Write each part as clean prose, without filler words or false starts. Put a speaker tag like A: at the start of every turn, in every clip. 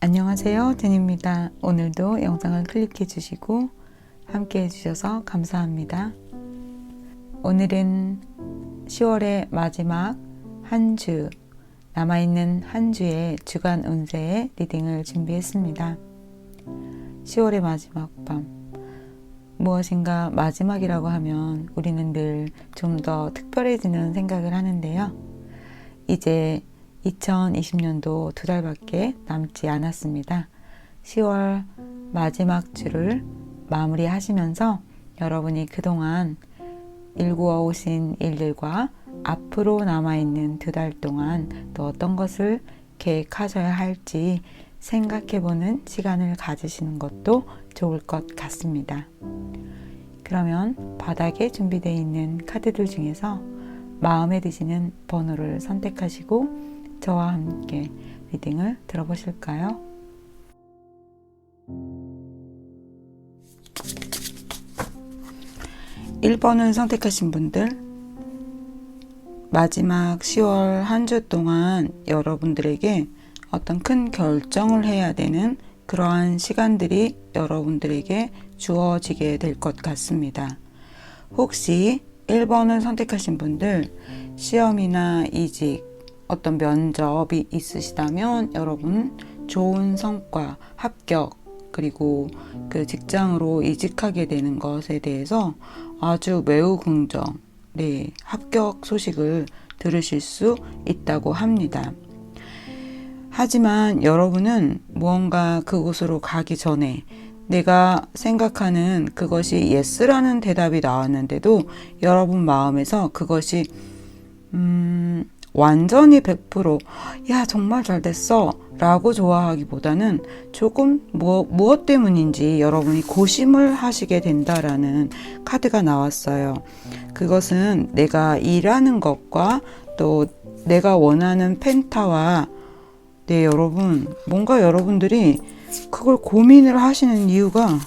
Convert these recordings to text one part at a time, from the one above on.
A: 안녕하세요, 제니입니다. 오늘도 영상을 클릭해 주시고 함께 해주셔서 감사합니다. 오늘은 10월의 마지막 한 주, 남아있는 한 주의 주간 운세의 리딩을 준비했습니다. 10월의 마지막 밤, 무엇인가 마지막이라고 하면 우리는 늘 좀 더 특별해지는 생각을 하는데요. 이제 2020년도 2달밖에 남지 않았습니다. 10월 마지막 주를 마무리하시면서 여러분이 그동안 일구어 오신 일들과 앞으로 남아있는 2달 동안 또 어떤 것을 계획하셔야 할지 생각해보는 시간을 가지시는 것도 좋을 것 같습니다. 그러면 바닥에 준비되어 있는 카드들 중에서 마음에 드시는 번호를 선택하시고 저와 함께 리딩을 들어보실까요? (1번을) 선택하신 분들, 마지막 10월 한 주 동안 여러분들에게 어떤 큰 결정을 해야 되는 그러한 시간들이 여러분들에게 주어지게 될 것 같습니다. 혹시 1번을 선택하신 분들, 시험이나 이직, 어떤 면접이 있으시다면 여러분 좋은 성과, 합격, 그리고 그 직장으로 이직하게 되는 것에 대해서 아주 매우 긍정, 합격 소식을 들으실 수 있다고 합니다. 하지만 여러분은 무언가 그곳으로 가기 전에 내가 생각하는 그것이 예스라는 대답이 나왔는데도 여러분 마음에서 그것이 완전히 100% 야 정말 잘 됐어 라고 좋아하기보다는 조금 무엇 때문인지 여러분이 고심을 하시게 된다라는 카드가 나왔어요. 그것은 내가 일하는 것과 또 내가 원하는 펜타와 여러분 뭔가 여러분들이 그걸 고민을 하시는 이유가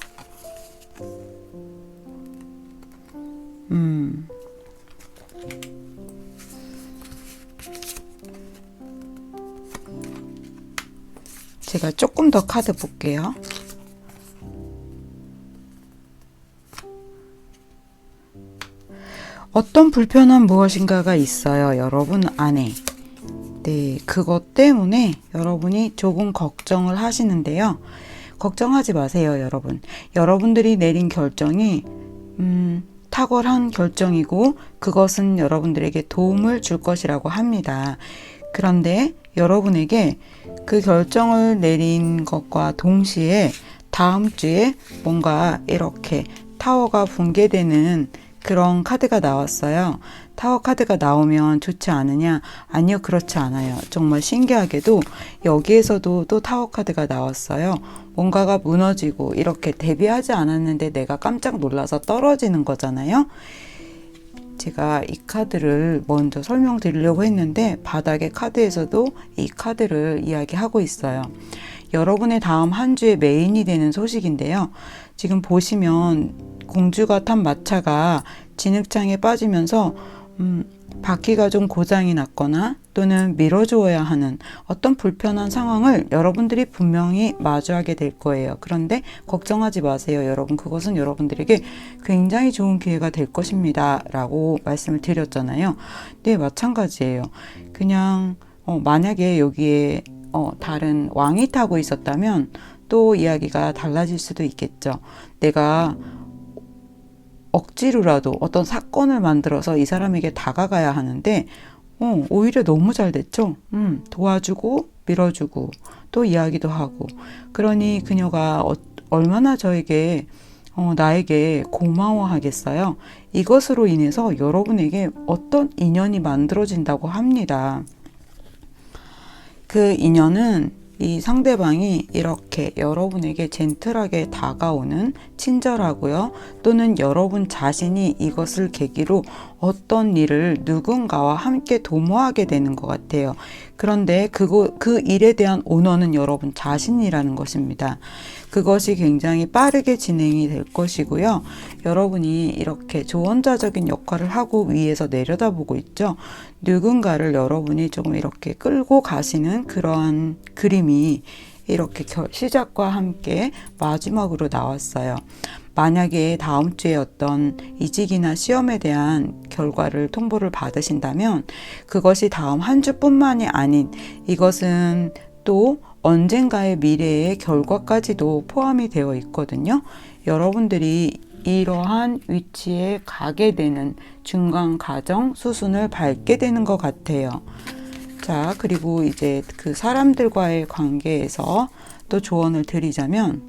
A: 제가 조금 더 카드 볼게요. 어떤 불편한 무엇인가가 있어요, 여러분 안에. 그것 때문에 여러분이 조금 걱정을 하시는데요. 걱정하지 마세요, 여러분. 여러분들이 내린 결정이 탁월한 결정이고 그것은 여러분들에게 도움을 줄 것이라고 합니다. 그런데 여러분에게 그 결정을 내린 것과 동시에 다음 주에 뭔가 이렇게 타워가 붕괴되는 그런 카드가 나왔어요. 타워 카드가 나오면 좋지 않으냐? 아니요, 그렇지 않아요. 정말 신기하게도 여기에서도 또 타워 카드가 나왔어요. 뭔가가 무너지고 이렇게 대비하지 않았는데 내가 깜짝 놀라서 떨어지는 거잖아요. 제가 이 카드를 먼저 설명드리려고 했는데 바닥의 카드에서도 이 카드를 이야기하고 있어요. 여러분의 다음 한 주의 메인이 되는 소식인데요. 지금 보시면 공주가 탄 마차가 진흙창에 빠지면서 바퀴가 좀 고장이 났거나 또는 밀어주어야 하는 어떤 불편한 상황을 여러분들이 분명히 마주하게 될 거예요. 그런데 걱정하지 마세요, 여러분. 그것은 여러분들에게 굉장히 좋은 기회가 될 것입니다 라고 말씀을 드렸잖아요. 네, 마찬가지예요. 그냥 만약에 여기에 다른 왕이 타고 있었다면 또 이야기가 달라질 수도 있겠죠. 내가 억지로라도 어떤 사건을 만들어서 이 사람에게 다가가야 하는데 오히려 너무 잘 됐죠. 도와주고 밀어주고 또 이야기도 하고, 그러니 그녀가 얼마나 나에게 고마워하겠어요. 이것으로 인해서 여러분에게 어떤 인연이 만들어진다고 합니다. 그 인연은 이 상대방이 이렇게 여러분에게 젠틀하게 다가오는, 친절하고요. 또는 여러분 자신이 이것을 계기로 어떤 일을 누군가와 함께 도모하게 되는 것 같아요. 그런데 그 일에 대한 오너는 여러분 자신이라는 것입니다. 그것이 굉장히 빠르게 진행이 될 것이고요. 여러분이 이렇게 조언자적인 역할을 하고 위에서 내려다보고 있죠. 누군가를 여러분이 조금 이렇게 끌고 가시는 그러한 그림이 이렇게 시작과 함께 마지막으로 나왔어요. 만약에 다음 주에 어떤 이직이나 시험에 대한 결과를 통보를 받으신다면 그것이 다음 한 주뿐만이 아닌 이것은 또 언젠가의 미래의 결과까지도 포함이 되어 있거든요. 여러분들이 이러한 위치에 가게 되는 중간 과정 수순을 밟게 되는 것 같아요. 자, 그리고 이제 그 사람들과의 관계에서 또 조언을 드리자면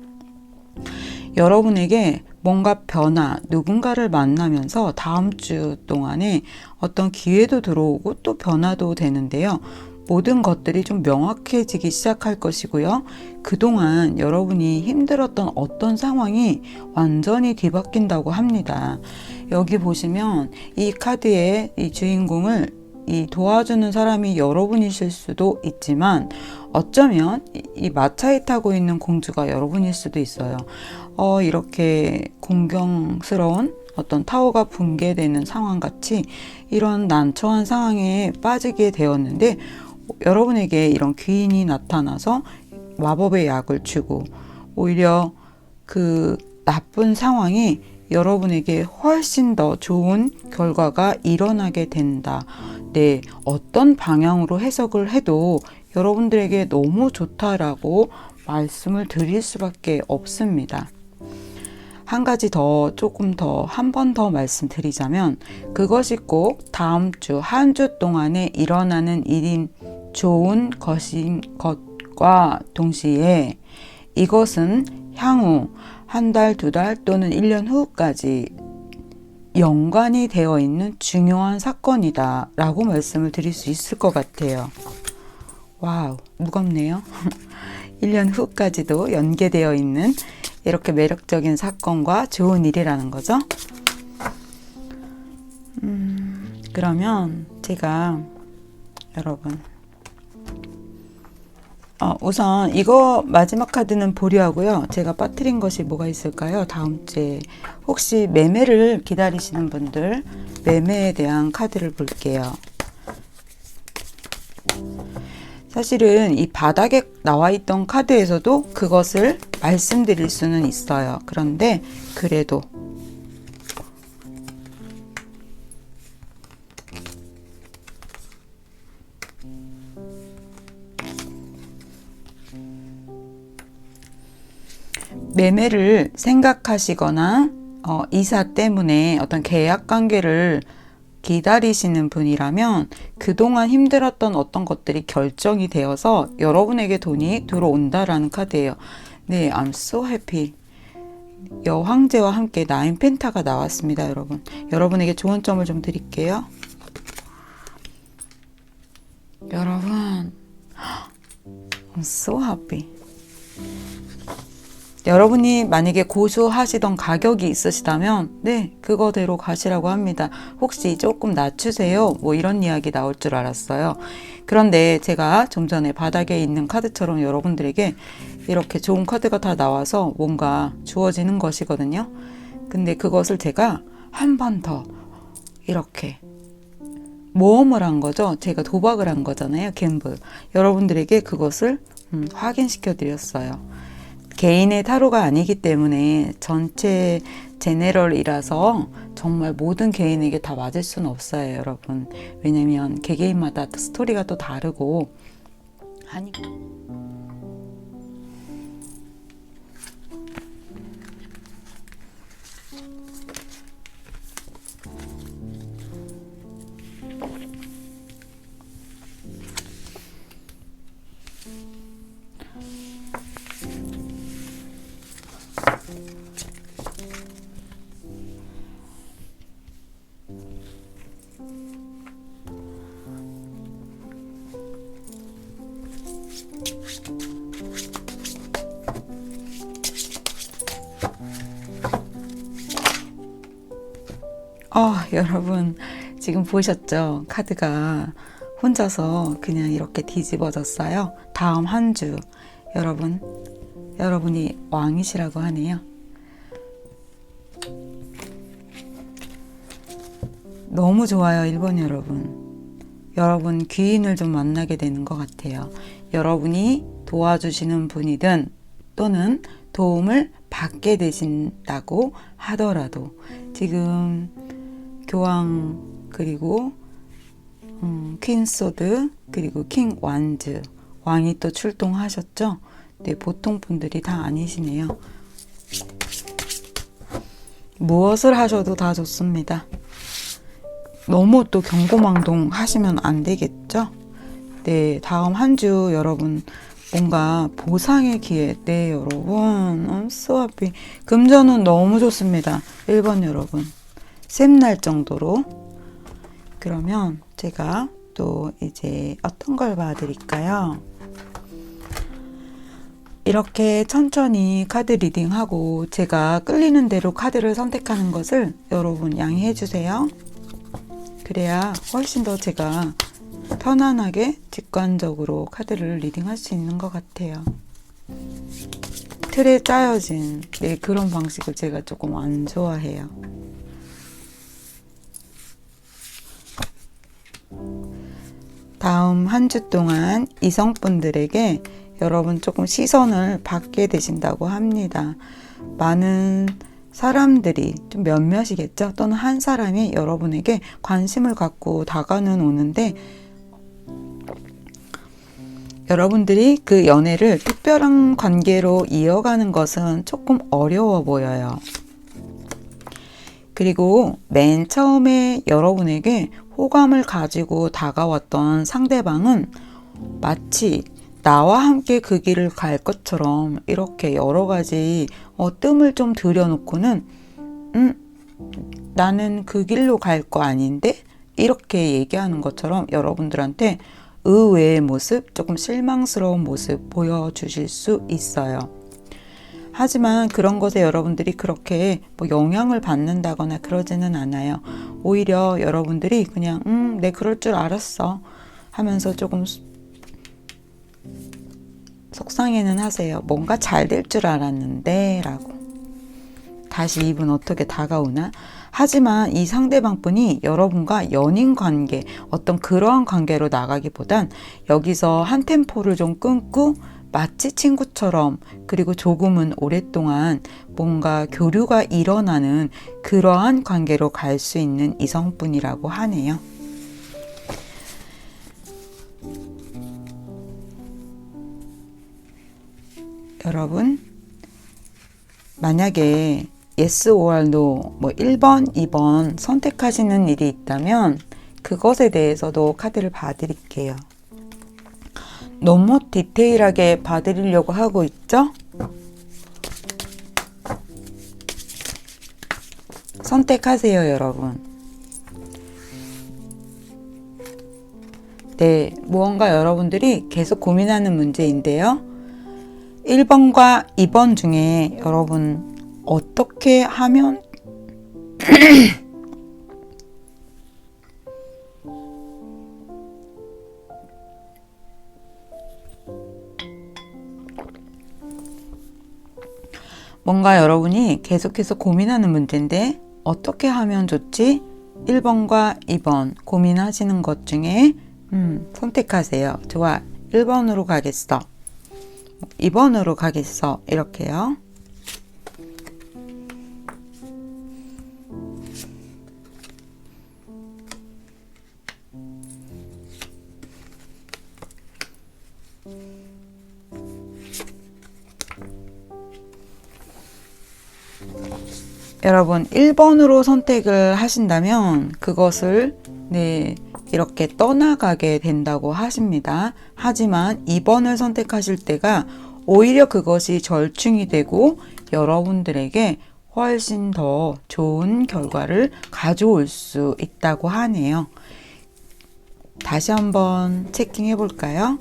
A: 여러분에게 뭔가 변화, 누군가를 만나면서 다음 주 동안에 어떤 기회도 들어오고 또 변화도 되는데요. 모든 것들이 좀 명확해지기 시작할 것이고요. 그동안 여러분이 힘들었던 어떤 상황이 완전히 뒤바뀐다고 합니다. 여기 보시면 이 카드의 이 주인공을 이 도와주는 사람이 여러분이실 수도 있지만 어쩌면 이 마차에 타고 있는 공주가 여러분일 수도 있어요. 이렇게 공경스러운 어떤 타워가 붕괴되는 상황 같이 이런 난처한 상황에 빠지게 되었는데 여러분에게 이런 귀인이 나타나서 마법의 약을 주고 오히려 그 나쁜 상황이 여러분에게 훨씬 더 좋은 결과가 일어나게 된다. 네, 어떤 방향으로 해석을 해도 여러분들에게 너무 좋다라고 말씀을 드릴 수밖에 없습니다. 한 가지 더 조금 더 한 번 더 말씀드리자면 그것이 꼭 다음 주 한 주 동안에 일어나는 일인 좋은 것인 것과 동시에 이것은 향후 한 달, 두 달 또는 1년 후까지 연관이 되어 있는 중요한 사건이다 라고 말씀을 드릴 수 있을 것 같아요. 와우, 무겁네요. 1년 후까지도 연계되어 있는 이렇게 매력적인 사건과 좋은 일이라는 거죠. 그러면 제가 여러분 우선 이거 마지막 카드는 보류하고요. 제가 빠뜨린 것이 뭐가 있을까요? 다음 주에 혹시 매매를 기다리시는 분들 매매에 대한 카드를 볼게요. 사실은 이 바닥에 나와 있던 카드에서도 그것을 말씀드릴 수는 있어요. 그런데 그래도 매매를 생각하시거나 이사 때문에 어떤 계약 관계를 기다리시는 분이라면 그동안 힘들었던 어떤 것들이 결정이 되어서 여러분에게 돈이 들어온다라는 카드예요. 네, I'm so happy. 여황제와 함께 나인 펜타가 나왔습니다, 여러분. 여러분에게 좋은 점을 좀 드릴게요. 여러분, I'm so happy. 여러분이 만약에 고수하시던 가격이 있으시다면 네, 그거대로 가시라고 합니다. 혹시 조금 낮추세요? 뭐 이런 이야기 나올 줄 알았어요. 그런데 제가 좀 전에 바닥에 있는 카드처럼 여러분들에게 이렇게 좋은 카드가 다 나와서 뭔가 주어지는 것이거든요. 근데 그것을 제가 한 번 더 이렇게 모험을 한 거죠. 제가 도박을 한 거잖아요. 갬블. 여러분들에게 그것을 확인시켜 드렸어요. 개인의 타로가 아니기 때문에 전체 제네럴이라서 정말 모든 개인에게 다 맞을 수는 없어요, 여러분. 왜냐면 개개인마다 스토리가 또 다르고 하니까. 여러분 지금 보셨죠? 카드가 혼자서 그냥 이렇게 뒤집어졌어요. 다음 한 주 여러분이 왕이시라고 하네요. 너무 좋아요, 1번 여러분. 여러분 귀인을 좀 만나게 되는 것 같아요. 여러분이 도와주시는 분이든 또는 도움을 받게 되신다고 하더라도 지금 교황 그리고 퀸 소드 그리고 킹 완즈 왕이 또 출동하셨죠? 네, 보통 분들이 다 아니시네요. 무엇을 하셔도 다 좋습니다. 너무 또 경고망동 하시면 안 되겠죠? 네, 다음 한 주 여러분 뭔가 보상의 기회. 네, 여러분. 스와피. 금전운 너무 좋습니다. 1번 여러분. 샘날 정도로. 그러면 제가 또 이제 어떤 걸 봐드릴까요? 이렇게 천천히 카드 리딩하고 제가 끌리는 대로 카드를 선택하는 것을 여러분 양해해 주세요. 그래야 훨씬 더 제가 편안하게 직관적으로 카드를 리딩할 수 있는 것 같아요. 틀에 짜여진 네, 그런 방식을 제가 조금 안 좋아해요. 다음 한 주 동안 이성분들에게 여러분 조금 시선을 받게 되신다고 합니다. 많은 사람들이 좀 몇몇이겠죠? 또는 한 사람이 여러분에게 관심을 갖고 다가는 오는데 여러분들이 그 연애를 특별한 관계로 이어가는 것은 조금 어려워 보여요. 그리고 맨 처음에 여러분에게 호감을 가지고 다가왔던 상대방은 마치 나와 함께 그 길을 갈 것처럼 이렇게 여러 가지 뜸을 좀 들여놓고는 나는 그 길로 갈 거 아닌데? 이렇게 얘기하는 것처럼 여러분들한테 의외의 모습, 조금 실망스러운 모습 보여주실 수 있어요. 하지만 그런 것에 여러분들이 그렇게 뭐 영향을 받는다거나 그러지는 않아요. 오히려 여러분들이 그냥 내 그럴 줄 알았어 하면서 조금 속상해는 하세요. 뭔가 잘 될 줄 알았는데 라고. 다시 이분 어떻게 다가오나? 하지만 이 상대방분이 여러분과 연인 관계, 어떤 그러한 관계로 나가기보단 여기서 한 템포를 좀 끊고 마치 친구처럼 그리고 조금은 오랫동안 뭔가 교류가 일어나는 그러한 관계로 갈 수 있는 이성분이라고 하네요. 여러분, 만약에 yes or no, 뭐 1번, 2번 선택하시는 일이 있다면 그것에 대해서도 카드를 봐드릴게요. 너무 디테일하게 봐드리려고 하고 있죠? 선택하세요, 여러분. 네, 무언가 여러분들이 계속 고민하는 문제인데요. 1번과 2번 중에 여러분 어떻게 하면 뭔가 여러분이 계속해서 고민하는 문제인데 어떻게 하면 좋지? 1번과 2번 고민하시는 것 중에 선택하세요. 좋아, 1번으로 가겠어. 2번으로 가겠어. 이렇게요. 여러분 1번으로 선택을 하신다면 그것을 이렇게 떠나가게 된다고 하십니다. 하지만 2번을 선택하실 때가 오히려 그것이 절충이 되고 여러분들에게 훨씬 더 좋은 결과를 가져올 수 있다고 하네요. 다시 한번 체킹해 볼까요?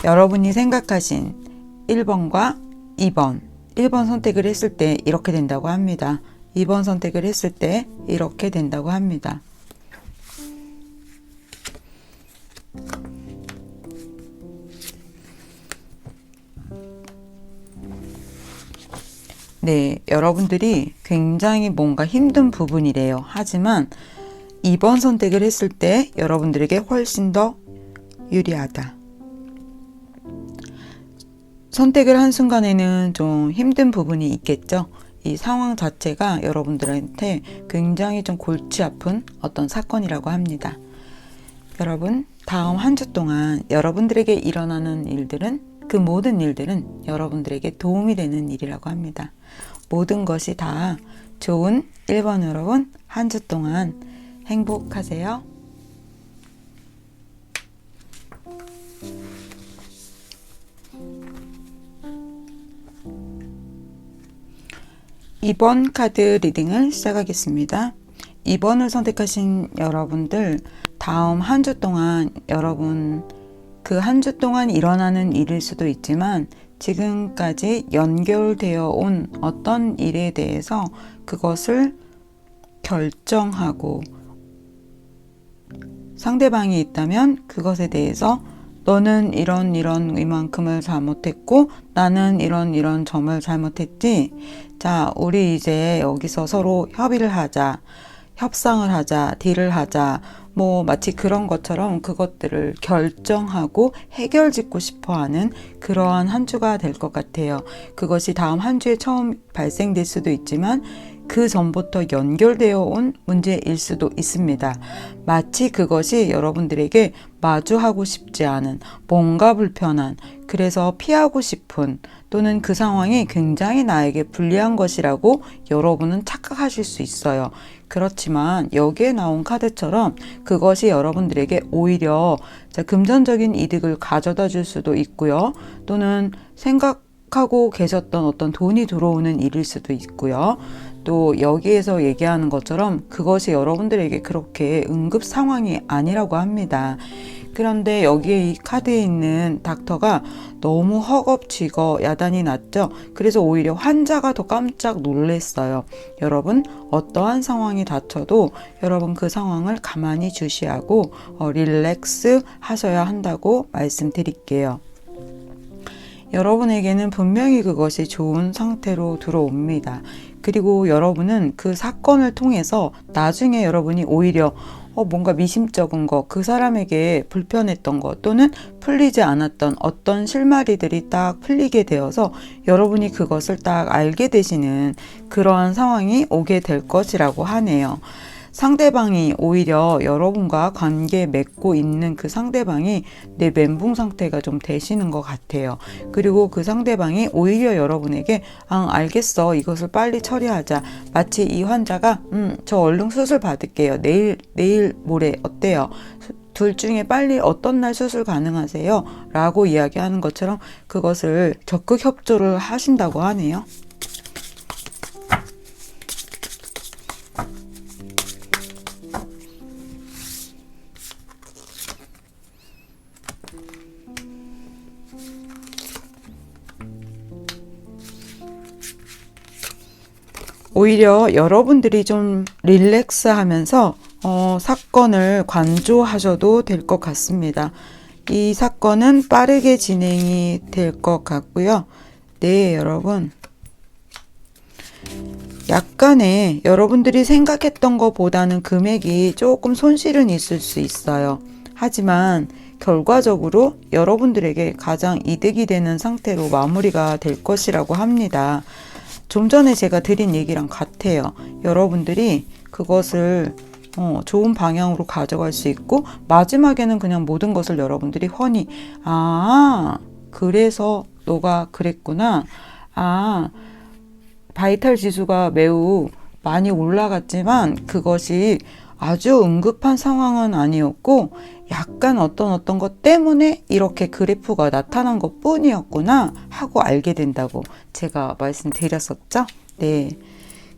A: 여러분이 생각하신 1번과 2번 1번 선택을 했을 때 이렇게 된다고 합니다. 2번 선택을 했을 때 이렇게 된다고 합니다. 네, 여러분들이 굉장히 뭔가 힘든 부분이래요. 하지만 2번 선택을 했을 때 여러분들에게 훨씬 더 유리하다. 선택을 한순간에는 좀 힘든 부분이 있겠죠. 이 상황 자체가 여러분들한테 굉장히 좀 골치 아픈 어떤 사건이라고 합니다. 여러분, 다음 한 주 동안 여러분들에게 일어나는 일들은, 그 모든 일들은 여러분들에게 도움이 되는 일이라고 합니다. 모든 것이 다 좋은 1번 여러분, 한 주 동안 행복하세요. 이번 카드 리딩을 시작하겠습니다. 2번을 선택하신 여러분들, 다음 한 주 동안 여러분 그 한 주 동안 일어나는 일일 수도 있지만 지금까지 연결되어 온 어떤 일에 대해서 그것을 결정하고, 상대방이 있다면 그것에 대해서 너는 이런 이만큼을 잘못했고 나는 이런 점을 잘못했지. 자, 우리 이제 여기서 서로 협의를 하자, 협상을 하자, 딜을 하자. 뭐 마치 그런 것처럼 그것들을 결정하고 해결짓고 싶어하는 그러한 한 주가 될 것 같아요. 그것이 다음 한 주에 처음 발생될 수도 있지만 그 전부터 연결되어 온 문제일 수도 있습니다. 마치 그것이 여러분들에게 마주하고 싶지 않은, 뭔가 불편한, 그래서 피하고 싶은, 또는 그 상황이 굉장히 나에게 불리한 것이라고 여러분은 착각하실 수 있어요. 그렇지만 여기에 나온 카드처럼 그것이 여러분들에게 오히려 금전적인 이득을 가져다 줄 수도 있고요. 또는 생각하고 계셨던 어떤 돈이 들어오는 일일 수도 있고요. 또 여기에서 얘기하는 것처럼 그것이 여러분들에게 그렇게 응급 상황이 아니라고 합니다. 그런데 여기에 이 카드에 있는 닥터가 너무 허겁지겁 야단이 났죠. 그래서 오히려 환자가 더 깜짝 놀랐어요. 여러분, 어떠한 상황이 닥쳐도 여러분 그 상황을 가만히 주시하고 릴렉스 하셔야 한다고 말씀드릴게요. 여러분에게는 분명히 그것이 좋은 상태로 들어옵니다. 그리고 여러분은 그 사건을 통해서 나중에 여러분이 오히려 뭔가 미심쩍은 거, 그 사람에게 불편했던 거, 또는 풀리지 않았던 어떤 실마리들이 딱 풀리게 되어서 여러분이 그것을 딱 알게 되시는 그러한 상황이 오게 될 것이라고 하네요. 상대방이 오히려 여러분과 관계 맺고 있는 그 상대방이 내 멘붕 상태가 좀 되시는 것 같아요. 그리고 그 상대방이 오히려 여러분에게 알겠어, 이것을 빨리 처리하자. 마치 이 환자가 저 얼른 수술 받을게요. 내일 모레 어때요? 둘 중에 빨리 어떤 날 수술 가능하세요? 라고 이야기하는 것처럼 그것을 적극 협조를 하신다고 하네요. 오히려 여러분들이 좀 릴렉스 하면서 사건을 관조하셔도 될 것 같습니다. 이 사건은 빠르게 진행이 될 것 같고요. 네, 여러분. 약간의 여러분들이 생각했던 것보다는 금액이 조금 손실은 있을 수 있어요. 하지만 결과적으로 여러분들에게 가장 이득이 되는 상태로 마무리가 될 것이라고 합니다. 좀 전에 제가 드린 얘기랑 같아요. 여러분들이 그것을 좋은 방향으로 가져갈 수 있고, 마지막에는 그냥 모든 것을 여러분들이 훤히 그래서 너가 그랬구나. 바이탈 지수가 매우 많이 올라갔지만 그것이 아주 응급한 상황은 아니었고 약간 어떤 것 때문에 이렇게 그래프가 나타난 것 뿐이었구나 하고 알게 된다고 제가 말씀드렸었죠. 네.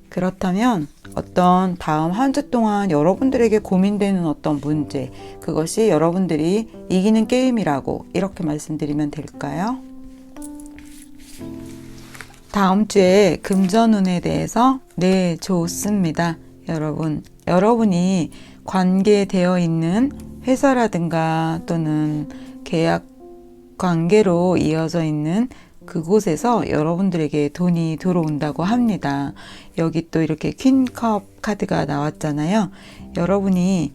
A: 그렇다면 어떤 다음 한 주 동안 여러분들에게 고민되는 어떤 문제, 그것이 여러분들이 이기는 게임이라고 이렇게 말씀드리면 될까요? 다음 주에 금전운에 대해서 네, 좋습니다. 여러분이 관계되어 있는 회사라든가 또는 계약 관계로 이어져 있는 그곳에서 여러분들에게 돈이 들어온다고 합니다. 여기 또 이렇게 퀸컵 카드가 나왔잖아요. 여러분이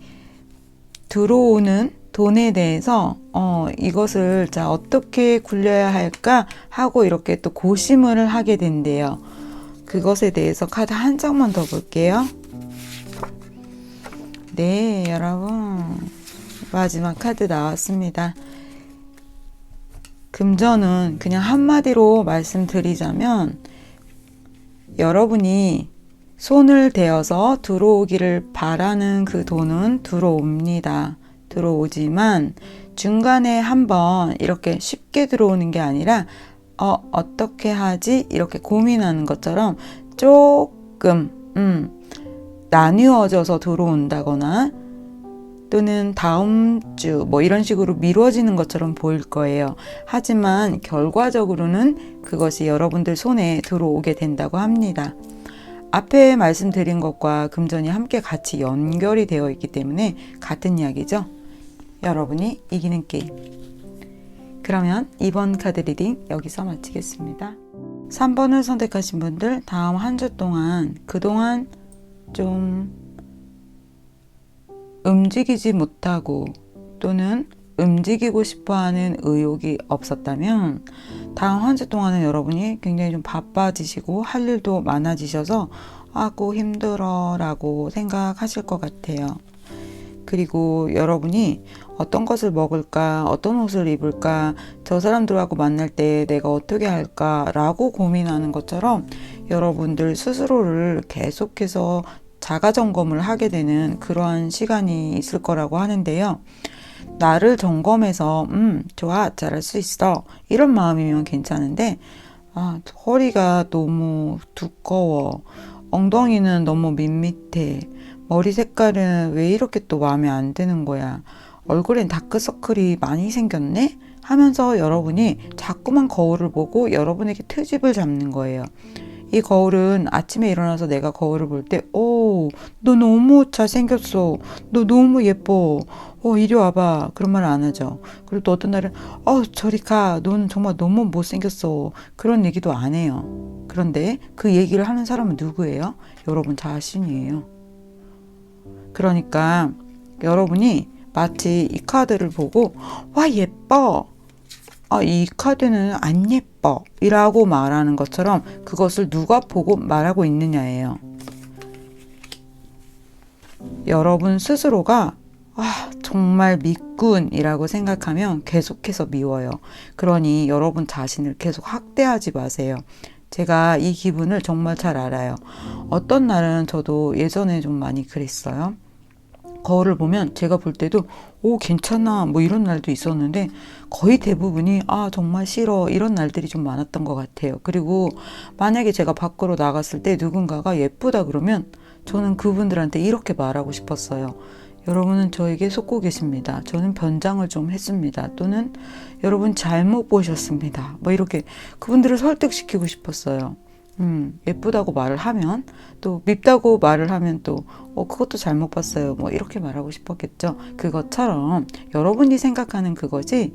A: 들어오는 돈에 대해서 이것을 자 어떻게 굴려야 할까 하고 이렇게 또 고심을 하게 된대요. 그것에 대해서 카드 한 장만 더 볼게요. 네, 여러분 마지막 카드 나왔습니다. 금전은 그냥 한마디로 말씀드리자면 여러분이 손을 대어서 들어오기를 바라는 그 돈은 들어옵니다. 들어오지만 중간에 한번 이렇게 쉽게 들어오는 게 아니라 어떻게 하지? 이렇게 고민하는 것처럼 조금 나뉘어져서 들어온다거나 또는 다음 주 뭐 이런 식으로 미뤄지는 것처럼 보일 거예요. 하지만 결과적으로는 그것이 여러분들 손에 들어오게 된다고 합니다. 앞에 말씀드린 것과 금전이 함께 같이 연결이 되어 있기 때문에 같은 이야기죠. 여러분이 이기는 게임. 그러면 이번 카드 리딩 여기서 마치겠습니다. 3번을 선택하신 분들 다음 한 주 동안 그동안 좀 움직이지 못하고 또는 움직이고 싶어하는 의욕이 없었다면 다음 한 주 동안은 여러분이 굉장히 좀 바빠지시고 할 일도 많아지셔서 아고 힘들어 라고 생각하실 것 같아요. 그리고 여러분이 어떤 것을 먹을까, 어떤 옷을 입을까, 저 사람들하고 만날 때 내가 어떻게 할까 라고 고민하는 것처럼 여러분들 스스로를 계속해서 자가 점검을 하게 되는 그러한 시간이 있을 거라고 하는데요. 나를 점검해서 좋아, 잘할 수 있어 이런 마음이면 괜찮은데 허리가 너무 두꺼워, 엉덩이는 너무 밋밋해, 머리 색깔은 왜 이렇게 또 마음에 안 드는 거야, 얼굴엔 다크서클이 많이 생겼네 하면서 여러분이 자꾸만 거울을 보고 여러분에게 트집을 잡는 거예요. 이 거울은 아침에 일어나서 내가 거울을 볼 때, 너 너무 잘생겼어. 너 너무 예뻐. 이리 와봐. 그런 말 안 하죠. 그리고 또 어떤 날은, 저리 가. 너는 정말 너무 못생겼어. 그런 얘기도 안 해요. 그런데 그 얘기를 하는 사람은 누구예요? 여러분 자신이에요. 그러니까 여러분이 마치 이 카드를 보고, 와, 예뻐. 이 카드는 안 예뻐 이라고 말하는 것처럼 그것을 누가 보고 말하고 있느냐예요. 여러분 스스로가 정말 미꾼이라고 생각하면 계속해서 미워요. 그러니 여러분 자신을 계속 학대하지 마세요. 제가 이 기분을 정말 잘 알아요. 어떤 날은 저도 예전에 좀 많이 그랬어요. 거울을 보면 제가 볼 때도 괜찮아 뭐 이런 날도 있었는데 거의 대부분이 정말 싫어 이런 날들이 좀 많았던 것 같아요. 그리고 만약에 제가 밖으로 나갔을 때 누군가가 예쁘다 그러면 저는 그분들한테 이렇게 말하고 싶었어요. 여러분은 저에게 속고 계십니다. 저는 변장을 좀 했습니다. 또는 여러분 잘못 보셨습니다. 뭐 이렇게 그분들을 설득시키고 싶었어요. 예쁘다고 말을 하면 또 밉다고 말을 하면 또 그것도 잘못 봤어요. 뭐 이렇게 말하고 싶었겠죠. 그것처럼 여러분이 생각하는 그것이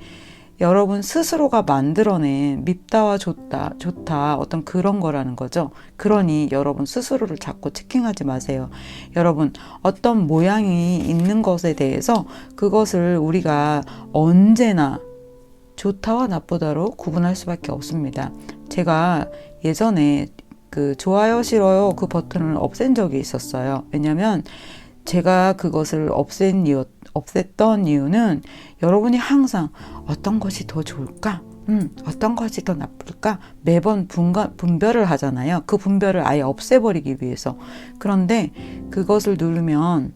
A: 여러분 스스로가 만들어낸 밉다와 좋다 어떤 그런 거라는 거죠. 그러니 여러분 스스로를 자꾸 체킹하지 마세요. 여러분 어떤 모양이 있는 것에 대해서 그것을 우리가 언제나 좋다와 나쁘다로 구분할 수밖에 없습니다. 제가 예전에 그 좋아요 싫어요 그 버튼을 없앤 적이 있었어요. 왜냐면 제가 그것을 없앴던 이유는 여러분이 항상 어떤 것이 더 좋을까? 어떤 것이 더 나쁠까? 매번 분별을 하잖아요. 그 분별을 아예 없애버리기 위해서. 그런데 그것을 누르면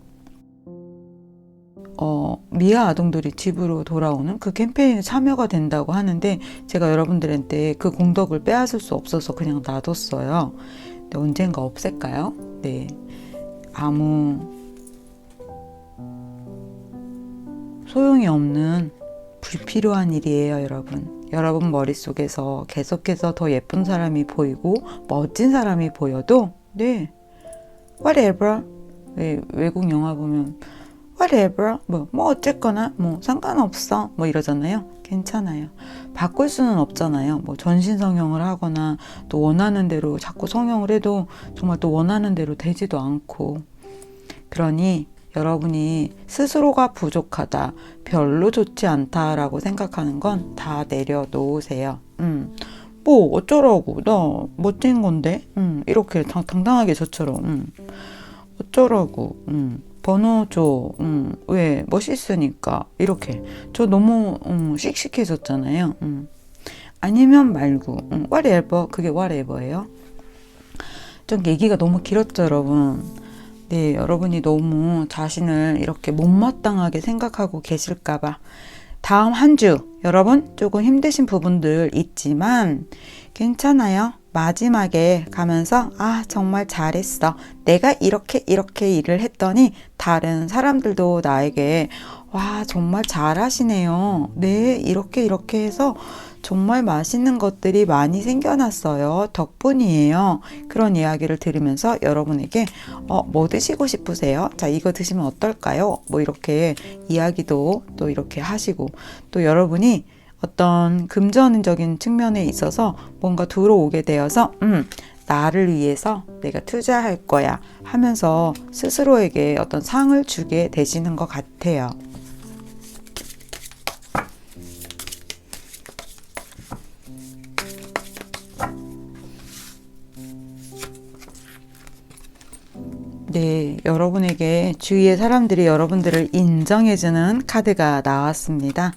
A: 미아 아동들이 집으로 돌아오는 그 캠페인에 참여가 된다고 하는데 제가 여러분들한테 그 공덕을 빼앗을 수 없어서 그냥 놔뒀어요. 근데 언젠가 없앨까요? 네. 아무 소용이 없는 불필요한 일이에요, 여러분. 여러분 머릿속에서 계속해서 더 예쁜 사람이 보이고 멋진 사람이 보여도 네, whatever. 외국 영화 보면 whatever, 뭐 어쨌거나 뭐 상관없어 뭐 이러잖아요. 괜찮아요. 바꿀 수는 없잖아요. 뭐 전신 성형을 하거나 또 원하는 대로 자꾸 성형을 해도 정말 또 원하는 대로 되지도 않고. 그러니 여러분이 스스로가 부족하다, 별로 좋지 않다라고 생각하는 건 다 내려놓으세요. 뭐 어쩌라고, 나 멋진 건데, 이렇게 당당하게 저처럼, 어쩌라고, 번호 줘, 왜 멋있으니까 이렇게 저 너무 씩씩해졌잖아요. 아니면 말고, whatever, 그게 whatever예요. 좀 얘기가 너무 길었죠, 여러분. 네, 여러분이 너무 자신을 이렇게 못마땅하게 생각하고 계실까봐 다음 한 주 여러분 조금 힘드신 부분들 있지만 괜찮아요. 마지막에 가면서 아 정말 잘했어. 내가 이렇게 일을 했더니 다른 사람들도 나에게 와 정말 잘하시네요. 네 이렇게 해서 정말 맛있는 것들이 많이 생겨났어요. 덕분이에요. 그런 이야기를 들으면서 여러분에게 뭐 드시고 싶으세요? 자 이거 드시면 어떨까요? 뭐 이렇게 이야기도 또 이렇게 하시고 또 여러분이 어떤 금전적인 측면에 있어서 뭔가 들어오게 되어서 나를 위해서 내가 투자할 거야 하면서 스스로에게 어떤 상을 주게 되시는 것 같아요. 네, 여러분에게 주위의 사람들이 여러분들을 인정해주는 카드가 나왔습니다.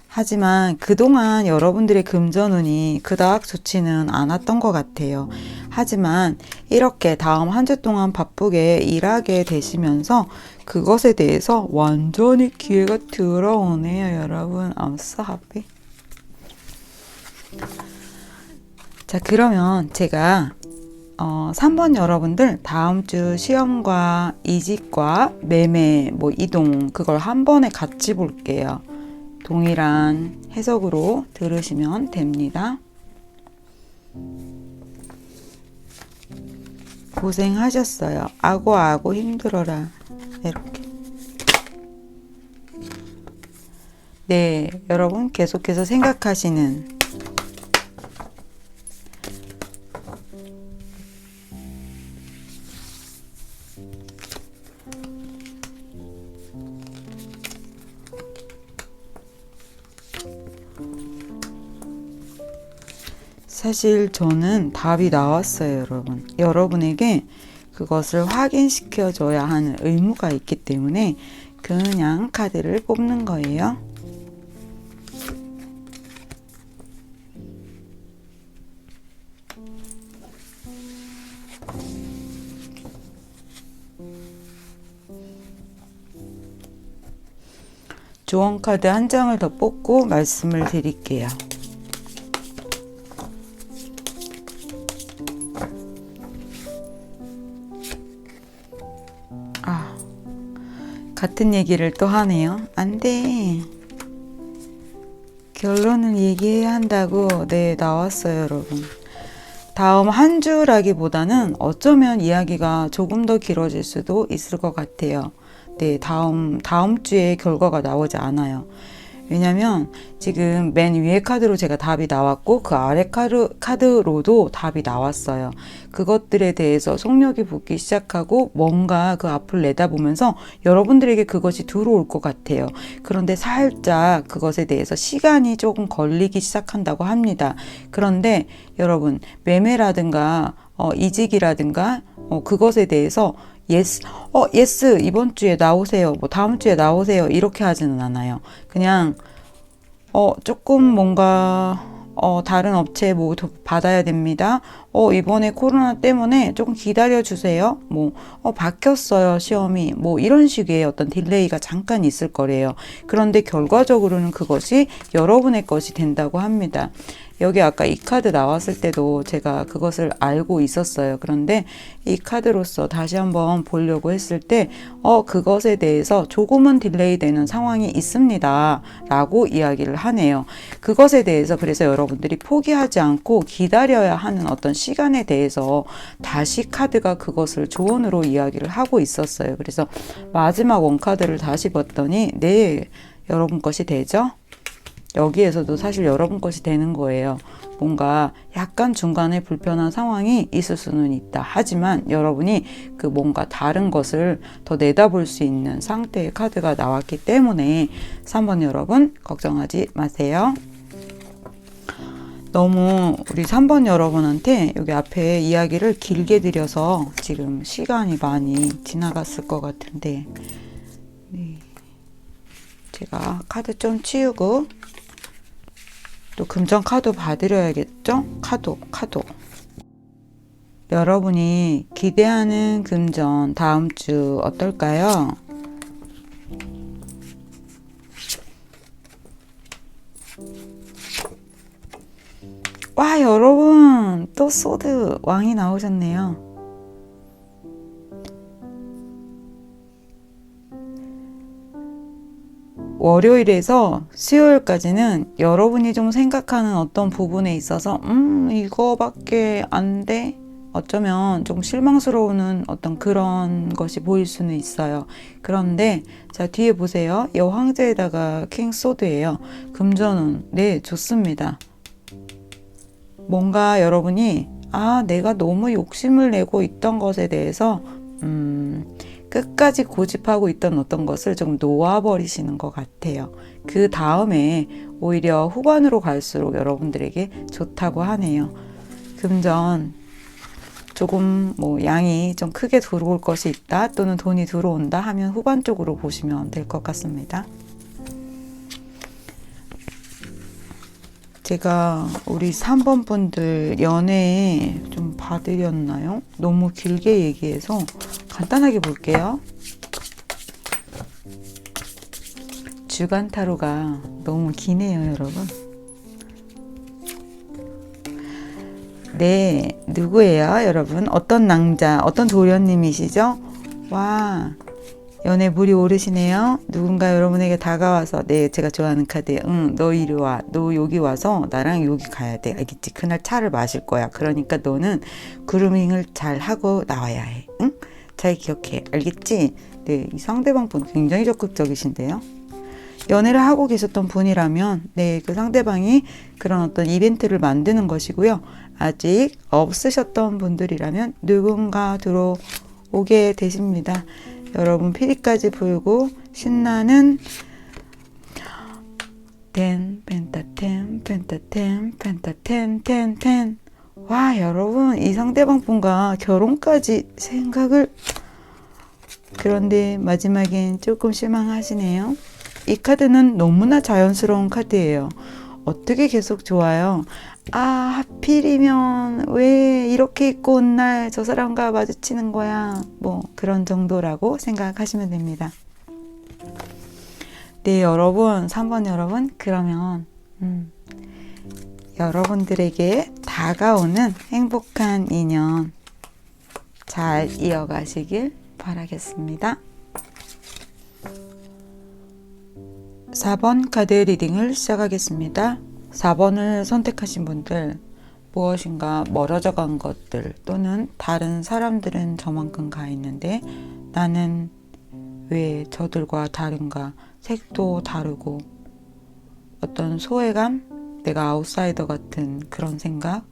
A: 하지만 그동안 여러분들의 금전운이 그닥 좋지는 않았던 것 같아요. 하지만 이렇게 다음 한 주 동안 바쁘게 일하게 되시면서 그것에 대해서 완전히 기회가 들어오네요, 여러분. I'm so happy. 자, 그러면 제가 3번 여러분들 다음 주 시험과 이직과 매매, 뭐 이동 그걸 한 번에 같이 볼게요. 동일한 해석으로 들으시면 됩니다. 고생하셨어요. 아고 힘들어라. 이렇게. 네, 여러분 계속해서 생각하시는 사실 저는 답이 나왔어요, 여러분. 여러분에게 그것을 확인시켜 줘야 하는 의무가 있기 때문에 그냥 카드를 뽑는 거예요. 조언 카드 한 장을 더 뽑고 말씀을 드릴게요. 같은 얘기를 또 하네요. 안 돼. 결론은 얘기해야 한다고 네 나왔어요, 여러분. 다음 한 주라기보다는 어쩌면 이야기가 조금 더 길어질 수도 있을 것 같아요. 네, 다음 주에 결과가 나오지 않아요. 왜냐면 지금 맨 위에 카드로 제가 답이 나왔고 그 아래 카드로도 답이 나왔어요. 그것들에 대해서 속력이 붙기 시작하고 뭔가 그 앞을 내다보면서 여러분들에게 그것이 들어올 것 같아요. 그런데 살짝 그것에 대해서 시간이 조금 걸리기 시작한다고 합니다. 그런데 여러분 매매라든가 이직이라든가 그것에 대해서 예스, 이번 주에 나오세요. 뭐 다음 주에 나오세요. 이렇게 하지는 않아요. 그냥 조금 뭔가 다른 업체 뭐 받아야 됩니다. 이번에 코로나 때문에 조금 기다려 주세요. 뭐 바뀌었어요, 시험이. 뭐 이런 식의 어떤 딜레이가 잠깐 있을 거래요. 그런데 결과적으로는 그것이 여러분의 것이 된다고 합니다. 여기 아까 이 카드 나왔을 때도 제가 그것을 알고 있었어요. 그런데 이 카드로서 다시 한번 보려고 했을 때 그것에 대해서 조금은 딜레이 되는 상황이 있습니다 라고 이야기를 하네요. 그것에 대해서 그래서 여러분들이 포기하지 않고 기다려야 하는 어떤 시간에 대해서 다시 카드가 그것을 조언으로 이야기를 하고 있었어요. 그래서 마지막 원카드를 다시 봤더니 네, 여러분 것이 되죠? 여기에서도 사실 여러분 것이 되는 거예요. 뭔가 약간 중간에 불편한 상황이 있을 수는 있다. 하지만 여러분이 그 뭔가 다른 것을 더 내다볼 수 있는 상태의 카드가 나왔기 때문에 3번 여러분 걱정하지 마세요. 너무 우리 3번 여러분한테 여기 앞에 이야기를 길게 드려서 지금 시간이 많이 지나갔을 것 같은데, 네. 제가 카드 좀 치우고 또 금전 카드 봐드려야겠죠? 카드. 여러분이 기대하는 금전 다음 주 어떨까요? 와, 여러분 또 소드 왕이 나오셨네요. 월요일에서 수요일까지는 여러분이 좀 생각하는 어떤 부분에 있어서 이거밖에 안 돼? 어쩌면 좀 실망스러운 어떤 그런 것이 보일 수는 있어요. 그런데 자, 뒤에 보세요. 여황제에다가 킹 소드예요. 금전운. 네, 좋습니다. 뭔가 여러분이 내가 너무 욕심을 내고 있던 것에 대해서 끝까지 고집하고 있던 어떤 것을 좀 놓아버리시는 것 같아요. 그 다음에 오히려 후반으로 갈수록 여러분들에게 좋다고 하네요. 금전 조금 양이 좀 크게 들어올 것이 있다, 또는 돈이 들어온다 하면 후반 쪽으로 보시면 될 것 같습니다. 제가 우리 3번 분들 연애에 좀 봐드렸나요? 너무 길게 얘기해서 간단하게 볼게요. 주간 타로가 너무 기네요, 여러분. 네, 누구예요, 여러분? 어떤 낭자, 어떤 도련님이시죠? 와, 연애 물이 오르시네요. 누군가 여러분에게 다가와서, 네, 제가 좋아하는 카드, 너 이리 와. 너 여기 와서 나랑 여기 가야 돼. 알겠지? 그날 차를 마실 거야. 그러니까 너는 그루밍을 잘 하고 나와야 해. 응? 잘 기억해. 알겠지? 네, 이 상대방 분 굉장히 적극적이신데요. 연애를 하고 계셨던 분이라면, 네, 그 상대방이 그런 어떤 이벤트를 만드는 것이고요. 아직 없으셨던 분들이라면 누군가 들어오게 되십니다. 여러분 피리까지 불고 신나는 펜타텐. 와, 여러분 이 상대방 분과 결혼까지 생각을. 그런데 마지막엔 조금 실망하시네요. 이 카드는 너무나 자연스러운 카드예요. 어떻게 계속 좋아요? 하필이면 왜 이렇게 입고 온 날 저 사람과 마주치는 거야? 그런 정도라고 생각하시면 됩니다. 네, 여러분, 3번 여러분, 그러면 여러분들에게 다가오는 행복한 인연 잘 이어가시길 바라겠습니다. 4번 카드 리딩을 시작하겠습니다. 4번을 선택하신 분들, 무엇인가 멀어져 간 것들 또는 다른 사람들은 저만큼 가 있는데 나는 왜 저들과 다른가, 색도 다르고 어떤 소외감, 내가 아웃사이더 같은 그런 생각.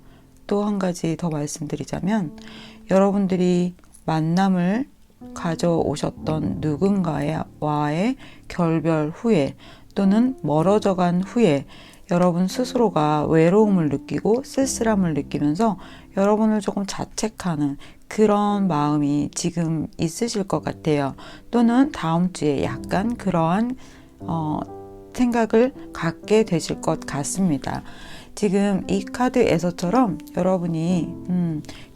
A: 또 한 가지 더 말씀드리자면, 여러분들이 만남을 가져오셨던 누군가와의 결별 후에 또는 멀어져 간 후에 여러분 스스로가 외로움을 느끼고 쓸쓸함을 느끼면서 여러분을 조금 자책하는 그런 마음이 지금 있으실 것 같아요. 또는 다음 주에 약간 그러한 생각을 갖게 되실 것 같습니다. 지금 이 카드에서처럼 여러분이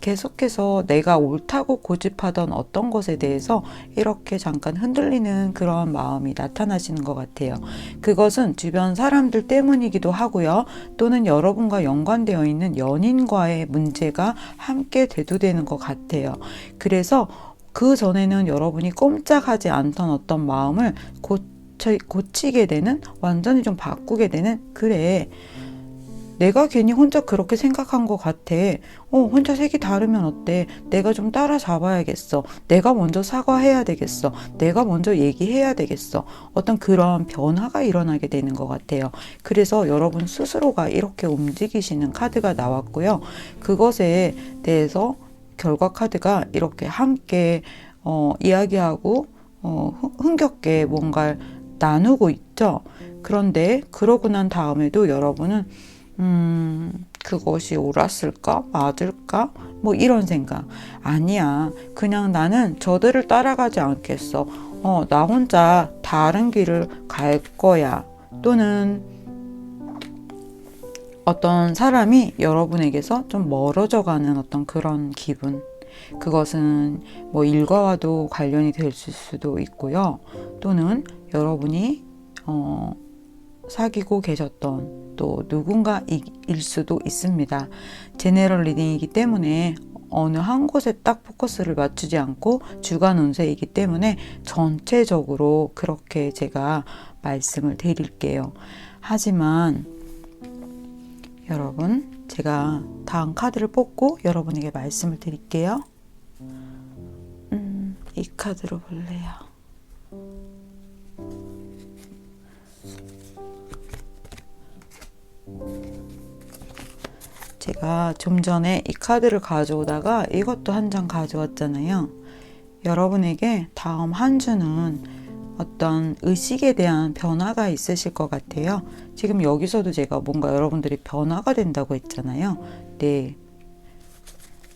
A: 계속해서 내가 옳다고 고집하던 어떤 것에 대해서 이렇게 잠깐 흔들리는 그런 마음이 나타나시는 것 같아요. 그것은 주변 사람들 때문이기도 하고요. 또는 여러분과 연관되어 있는 연인과의 문제가 함께 대두되는 것 같아요. 그래서 그 전에는 여러분이 꼼짝하지 않던 어떤 마음을 고치게 되는, 완전히 좀 바꾸게 되는, 그래, 내가 괜히 혼자 그렇게 생각한 것 같아. 혼자 색이 다르면 어때? 내가 좀 따라잡아야겠어. 내가 먼저 사과해야 되겠어. 내가 먼저 얘기해야 되겠어. 어떤 그런 변화가 일어나게 되는 것 같아요. 그래서 여러분 스스로가 이렇게 움직이시는 카드가 나왔고요. 그것에 대해서 결과 카드가 이렇게 함께 이야기하고 흥겹게 뭔가를 나누고 있죠. 그런데 그러고 난 다음에도 여러분은 그것이 옳았을까? 맞을까? 뭐 이런 생각. 아니야. 그냥 나는 저들을 따라가지 않겠어. 나 혼자 다른 길을 갈 거야. 또는 어떤 사람이 여러분에게서 좀 멀어져 가는 어떤 그런 기분. 그것은 뭐 일과와도 관련이 될 수도 있고요. 또는 여러분이 사귀고 계셨던 또 누군가일 수도 있습니다. 제네럴 리딩이기 때문에 어느 한 곳에 딱 포커스를 맞추지 않고 주간 운세이기 때문에 전체적으로 그렇게 제가 말씀을 드릴게요. 하지만 여러분, 제가 다음 카드를 뽑고 여러분에게 말씀을 드릴게요. 이 카드로 볼래요. 제가 좀 전에 이 카드를 가져오다가 이것도 한 장 가져왔잖아요. 여러분에게 다음 한 주는 어떤 의식에 대한 변화가 있으실 것 같아요. 지금 여기서도 제가 뭔가 여러분들이 변화가 된다고 했잖아요. 네.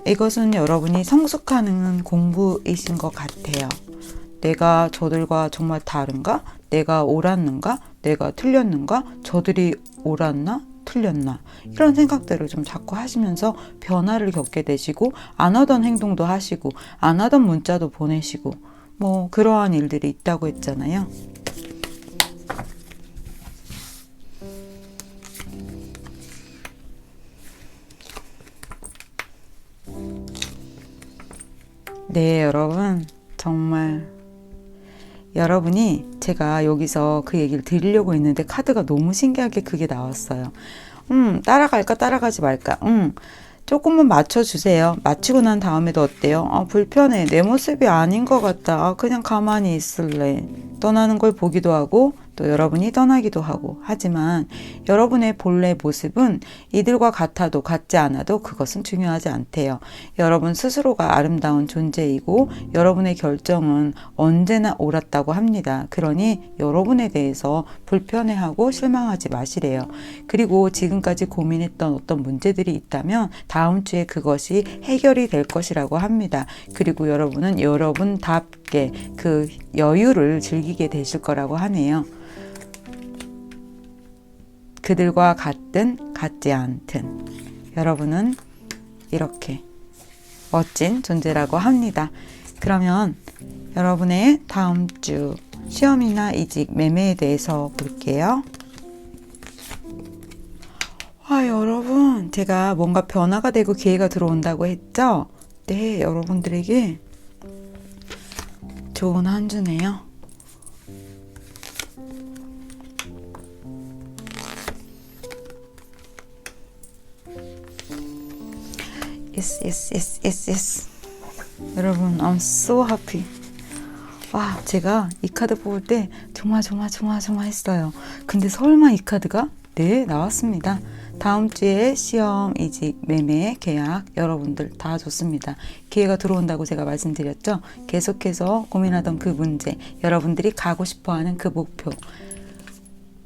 A: 이것은 여러분이 성숙하는 공부이신 것 같아요. 내가 저들과 정말 다른가? 내가 옳았는가? 내가 틀렸는가? 저들이 옳았나? 틀렸나? 이런 생각들을 좀 자꾸 하시면서 변화를 겪게 되시고, 안 하던 행동도 하시고, 안 하던 문자도 보내시고, 뭐 그러한 일들이 있다고 했잖아요. 네, 여러분, 정말 여러분이 제가 여기서 그 얘기를 드리려고 했는데 카드가 너무 신기하게 그게 나왔어요. 따라갈까 따라가지 말까. 조금만 맞춰주세요. 맞추고 난 다음에도 어때요? 불편해. 내 모습이 아닌 것 같다. 그냥 가만히 있을래. 떠나는 걸 보기도 하고 또 여러분이 떠나기도 하고. 하지만 여러분의 본래 모습은 이들과 같아도 같지 않아도 그것은 중요하지 않대요. 여러분 스스로가 아름다운 존재이고 여러분의 결정은 언제나 옳았다고 합니다. 그러니 여러분에 대해서 불편해하고 실망하지 마시래요. 그리고 지금까지 고민했던 어떤 문제들이 있다면 다음 주에 그것이 해결이 될 것이라고 합니다. 그리고 여러분은 여러분답게 그 여유를 즐기게 되실 거라고 하네요. 그들과 같든 같지 않든 여러분은 이렇게 멋진 존재라고 합니다. 그러면 여러분의 다음 주 시험이나 이직, 매매에 대해서 볼게요. 여러분, 제가 뭔가 변화가 되고 기회가 들어온다고 했죠? 네, 여러분들에게 좋은 한 주네요. Yes. 여러분, I'm so happy. 제가 이 카드 뽑을 때 정말 했어요. 근데 설마 이 카드가 나왔습니다. 다음 주에 시험, 이직, 매매, 계약 여러분들 다 좋습니다. 기회가 들어온다고 제가 말씀드렸죠. 계속해서 고민하던 그 문제, 여러분들이 가고 싶어하는 그 목표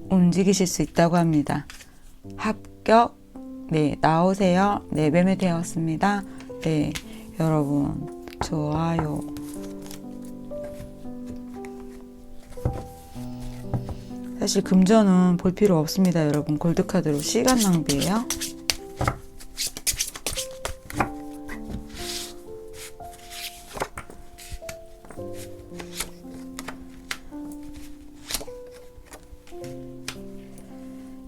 A: 움직이실 수 있다고 합니다. 합격, 나오세요. 매매되었습니다. 여러분 좋아요. 사실 금전은 볼 필요 없습니다. 여러분 골드카드로 시간 낭비예요.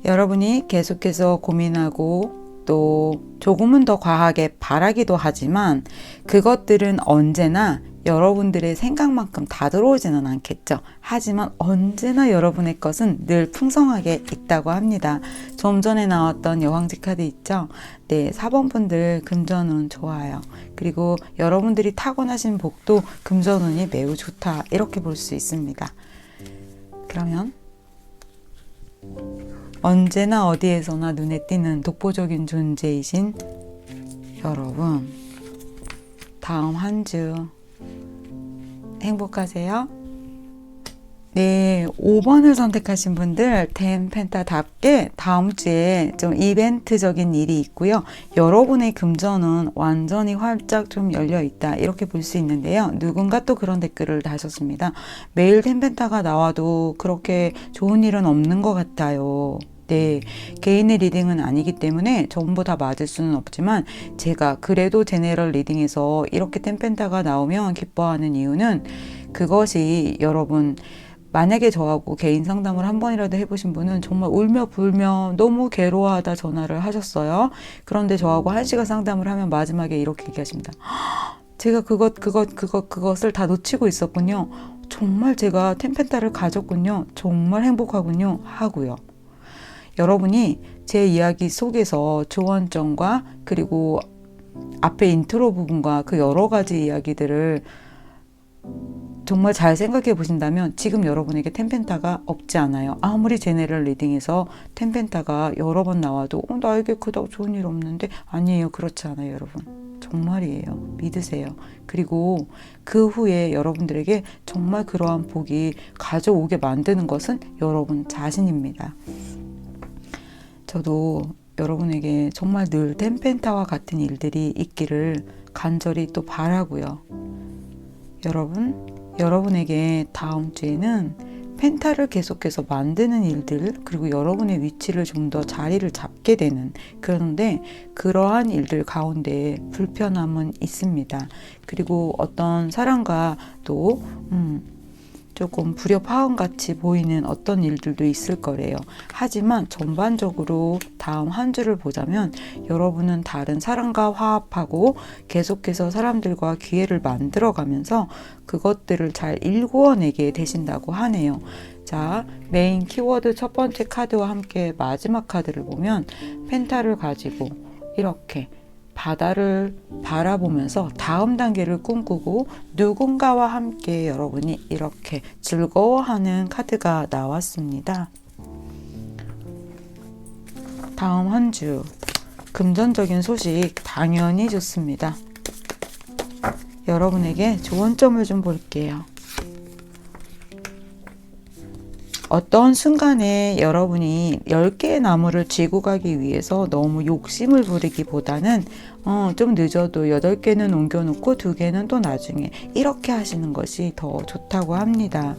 A: 여러분이 계속해서 고민하고 또 조금은 더 과하게 바라기도 하지만 그것들은 언제나 여러분들의 생각만큼 다 들어오지는 않겠죠. 하지만 언제나 여러분의 것은 늘 풍성하게 있다고 합니다. 좀 전에 나왔던 여왕지 카드 있죠? 네, 4번 분들 금전운 좋아요. 그리고 여러분들이 타고나신 복도 금전운이 매우 좋다. 이렇게 볼 수 있습니다. 그러면 언제나 어디에서나 눈에 띄는 독보적인 존재이신 여러분, 다음 한 주 행복하세요. 네, 5번을 선택하신 분들 템펜타답게 다음 주에 좀 이벤트적인 일이 있고요. 여러분의 금전은 완전히 활짝 좀 열려 있다. 이렇게 볼 수 있는데요. 누군가 또 그런 댓글을 다셨습니다. 매일 템펜타가 나와도 그렇게 좋은 일은 없는 것 같아요. 네, 개인의 리딩은 아니기 때문에 전부 다 맞을 수는 없지만 제가 그래도 제네럴 리딩에서 이렇게 템펜타가 나오면 기뻐하는 이유는 그것이 여러분 만약에 저하고 개인 상담을 한 번이라도 해보신 분은 정말 울며 불며 너무 괴로워하다 전화를 하셨어요. 그런데 저하고 1시간 상담을 하면 마지막에 이렇게 얘기하십니다. 제가 그것을 다 놓치고 있었군요. 정말 제가 템펜타를 가졌군요. 정말 행복하군요. 하고요. 여러분이 제 이야기 속에서 조언점과 그리고 앞에 인트로 부분과 그 여러 가지 이야기들을 정말 잘 생각해 보신다면 지금 여러분에게 템펜타가 없지 않아요. 아무리 제네럴 리딩에서 템펜타가 여러 번 나와도 나에게 그닥 좋은 일 없는데 아니에요. 그렇지 않아요, 여러분. 정말이에요. 믿으세요. 그리고 그 후에 여러분들에게 정말 그러한 복이 가져오게 만드는 것은 여러분 자신입니다. 저도 여러분에게 정말 늘 템펜타와 같은 일들이 있기를 간절히 또 바라고요. 여러분에게 다음 주에는 펜타를 계속해서 만드는 일들, 그리고 여러분의 위치를 좀 더 자리를 잡게 되는, 그런데 그러한 일들 가운데 불편함은 있습니다. 그리고 어떤 사람과 또 조금 불협화음같이 보이는 어떤 일들도 있을 거래요. 하지만 전반적으로 다음 한 주를 보자면 여러분은 다른 사람과 화합하고 계속해서 사람들과 기회를 만들어가면서 그것들을 잘 일구어내게 되신다고 하네요. 자, 메인 키워드 첫 번째 카드와 함께 마지막 카드를 보면 펜타를 가지고 이렇게 바다를 바라보면서 다음 단계를 꿈꾸고 누군가와 함께 여러분이 이렇게 즐거워하는 카드가 나왔습니다. 다음 한 주 금전적인 소식 당연히 좋습니다. 여러분에게 조언점을 좀 볼게요. 어떤 순간에 여러분이 10개의 나무를 쥐고 가기 위해서 너무 욕심을 부리기보다는 좀 늦어도 8개는 옮겨놓고 2개는 또 나중에 이렇게 하시는 것이 더 좋다고 합니다.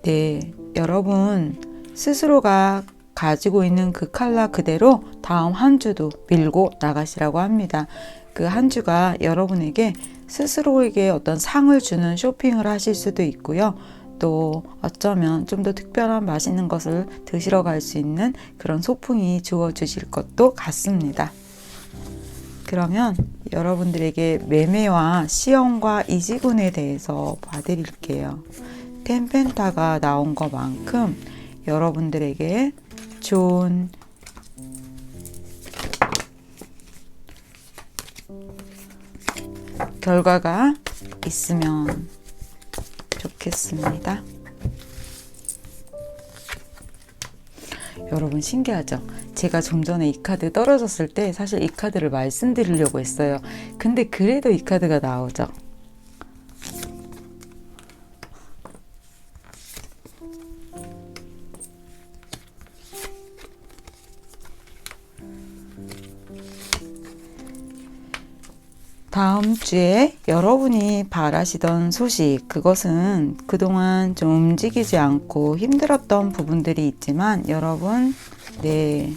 A: 네, 여러분 스스로가 가지고 있는 그 컬러 그대로 다음 한 주도 밀고 나가시라고 합니다. 그 한 주가 여러분에게 스스로에게 어떤 상을 주는 쇼핑을 하실 수도 있고요. 또 어쩌면 좀 더 특별한 맛있는 것을 드시러 갈 수 있는 그런 소풍이 주어지실 것도 같습니다. 그러면 여러분들에게 매매와 시험과 이지군에 대해서 봐드릴게요. 템펜타가 나온 것만큼 여러분들에게 좋은 결과가 있으면 좋겠습니다. 여러분 신기하죠? 제가 좀 전에 이 카드 떨어졌을 때 사실 이 카드를 말씀드리려고 했어요. 근데 그래도 이 카드가 나오죠. 다음 주에 여러분이 바라시던 소식, 그것은 그동안 좀 움직이지 않고 힘들었던 부분들이 있지만 여러분, 네,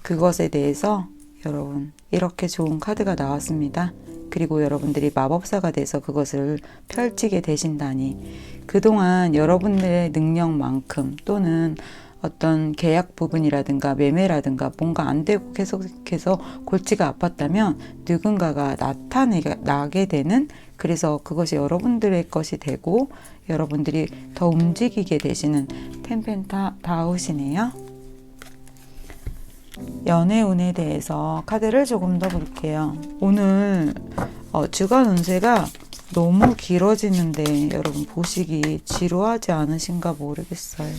A: 그것에 대해서 여러분 이렇게 좋은 카드가 나왔습니다. 그리고 여러분들이 마법사가 돼서 그것을 펼치게 되신다니 그동안 여러분들의 능력만큼 또는 어떤 계약 부분이라든가 매매라든가 뭔가 안 되고 계속해서 골치가 아팠다면 누군가가 나타나게 되는, 그래서 그것이 여러분들의 것이 되고 여러분들이 더 움직이게 되시는 템펜타다웃이네요. 연애운에 대해서 카드를 조금 더 볼게요. 오늘 주간 운세가 너무 길어지는데 여러분 보시기 지루하지 않으신가 모르겠어요.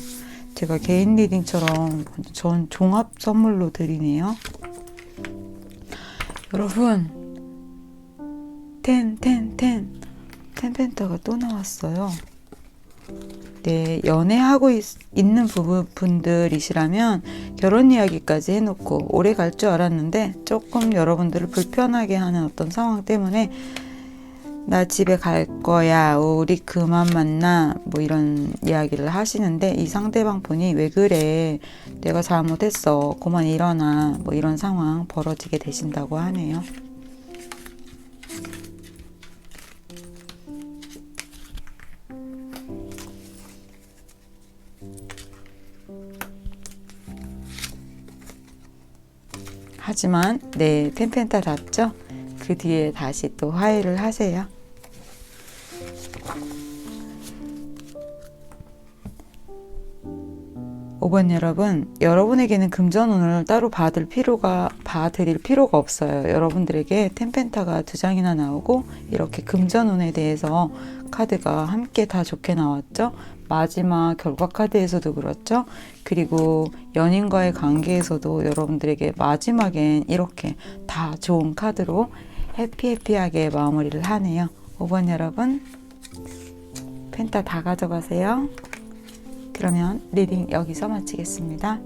A: 제가 개인 리딩처럼 전 종합 선물로 드리네요. 여러분 텐펜타가 또 나왔어요. 네, 연애하고 있는 분들이시라면 결혼 이야기까지 해놓고 오래 갈 줄 알았는데 조금 여러분들을 불편하게 하는 어떤 상황 때문에 나 집에 갈 거야, 우리 그만 만나, 뭐 이런 이야기를 하시는데 이 상대방 분이 왜 그래, 내가 잘못했어, 그만 일어나, 뭐 이런 상황 벌어지게 되신다고 하네요. 하지만 네, 펜펜타답죠? 그 뒤에 다시 또 화해를 하세요. 5번 여러분, 여러분에게는 금전운을 따로 봐드릴 필요가 없어요. 여러분들에게 템펜타가 2장이나 나오고 이렇게 금전운에 대해서 카드가 함께 다 좋게 나왔죠. 마지막 결과 카드에서도 그렇죠. 그리고 연인과의 관계에서도 여러분들에게 마지막엔 이렇게 다 좋은 카드로 해피하게 마무리를 하네요. 5번 여러분, 펜타 다 가져가세요. 그러면 리딩 여기서 마치겠습니다.